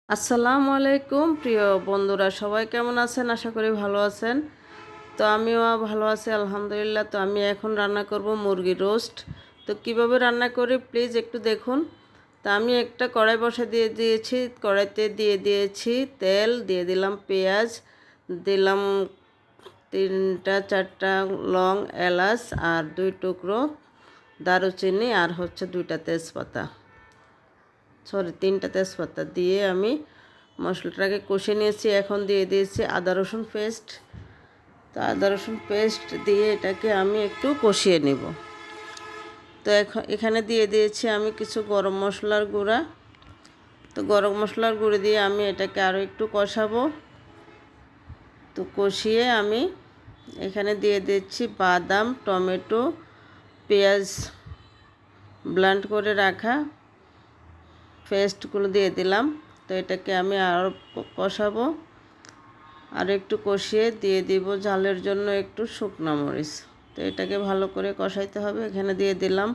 আসসালামু আলাইকুম প্রিয় বন্ধুরা, সবাই কেমন আছেন? আশা করি ভালো আছেন। তো আমিও ভালো আছি আলহামদুলিল্লাহ। তো আমি এখন রান্না করব মুরগির রোস্ট। তো কিভাবে রান্না করি প্লিজ একটু দেখুন। তা আমি একটা কড়াই বসে দিয়ে দিয়েছি, কড়াইতে দিয়ে দিয়েছি তেল, দিয়ে দিলাম পেঁয়াজ, দিলাম 3-4টা লং, এলাচ আর 2 টুকরো দারুচিনি, আর হচ্ছে 2টা তেজপাতা, 3টা তেজপাতা দিয়ে আমি মশলাটাকে কষে নিয়েছি। এখন দিয়ে দিয়েছি আদা রসুন পেস্ট। তো আদা রসুন পেস্ট দিয়ে এটাকে আমি একটু কষিয়ে নেব। তো এখানে দিয়ে দিয়েছি আমি কিছু গরম মশলার গুঁড়া। তো গরম মশলার গুঁড়ো দিয়ে আমি এটাকে আরও একটু কষাবো। তো কষিয়ে আমি এখানে দিয়ে দিচ্ছি বাদাম, টমেটো, পেঁয়াজ ব্লেন্ড করে রাখা পেস্টগুলো দিয়ে দিলাম। তো এটাকে আমি আরও কষাবো। আর একটু কষিয়ে দিয়ে দিব ঝালের জন্য একটু শুকনো মরিচ। তো এটাকে ভালো করে কষাইতে হবে। এখানে দিয়ে দিলাম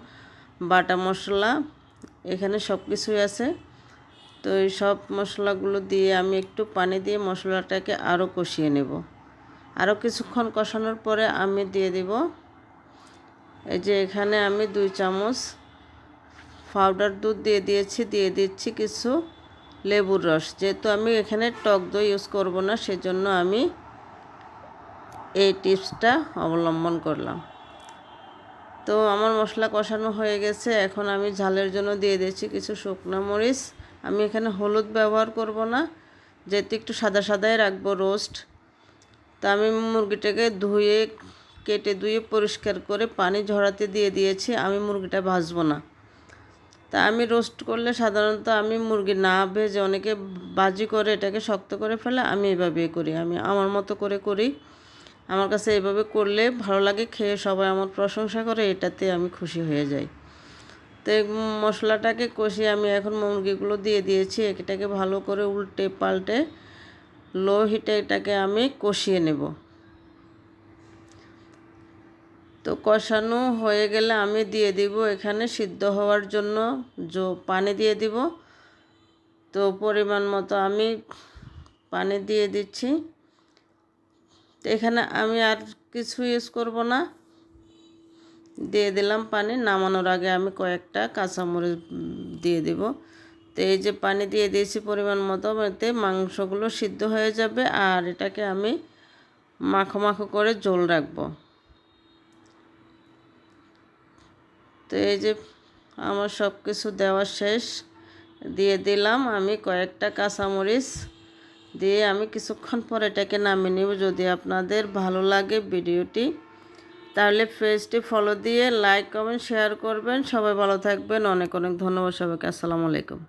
বাটা মশলা, এখানে সব কিছুই আছে। তো এই সব মশলাগুলো দিয়ে আমি একটু পানি দিয়ে মশলাটাকে আরও কষিয়ে নেব। আরও কিছুক্ষণ কষানোর পরে আমি দিয়ে দিব, এই যে এখানে আমি 2 চামচ পাউডার দুধ দিয়ে দিচ্ছি কিছু লেবুর রস। যেহেতু আমি এখানে টক দই ইউজ করব না, সেজন্য আমি এই টিপসটা অবলম্বন করলাম। তো আমার মশলা কষানো হয়ে গেছে। এখন আমি ঝালের জন্য দিয়ে দিচ্ছি কিছু শুকনো মরিচ। আমি এখানে হলুদ ব্যবহার করব না, যেহেতু একটু সাদা সাদাই রাখবো রোস্ট। তা আমি মুরগিটাকে ধুয়ে পরিষ্কার করে পানি ঝরাতে দিয়ে দিয়েছি। আমি মুরগিটা ভাজবো না। তা আমি রোস্ট করলে সাধারণত আমি মুরগি না ভেজে, অনেকে ভাজি করে এটাকে শক্ত করে ফেলে, আমি এভাবেই করি। আমি আমার মতো করে করি। আমার কাছে এভাবে করলে ভালো লাগে, খেয়ে সবাই আমার প্রশংসা করে, এটাতে আমি খুশি হয়ে যাই। তো এই মশলাটাকে কষিয়ে আমি এখন মুরগিগুলো দিয়ে দিয়েছি। এটাকে ভালো করে উল্টে পাল্টে লো হিটে এটাকে আমি কষিয়ে নেব। তো কষানো হয়ে গেলে আমি দিয়ে দিব এখানে সিদ্ধ হওয়ার জন্য পানি দিয়ে দিব। তো পরিমাণ মতো আমি পানি দিয়ে দিচ্ছি। তো এখানে আমি আর কিছু ইউজ করব না, দিয়ে দিলাম পানি। নামানোর আগে আমি কয়েকটা কাঁচামরিচ দিয়ে দিব। তো এই যে পানি দিয়ে দিয়েছি পরিমাণ মতো, এতে মাংসগুলো সিদ্ধ হয়ে যাবে। আর এটাকে আমি মাখো মাখো করে ঝোল রাখবো। তো এই যে আমার সব কিছু দেওয়া শেষ, দিয়ে দিলাম আমি কয়েকটা কাঁচামরিচ দিয়ে আমি কিছুক্ষণ পর এটাকে নামিয়ে নেব। যদি আপনাদের ভালো লাগে ভিডিওটি, তাহলে পেজটি ফলো দিয়ে লাইক, কমেন্ট, শেয়ার করবেন। সবাই ভালো থাকবেন। অনেক অনেক ধন্যবাদ সবাইকে। আসসালামু আলাইকুম।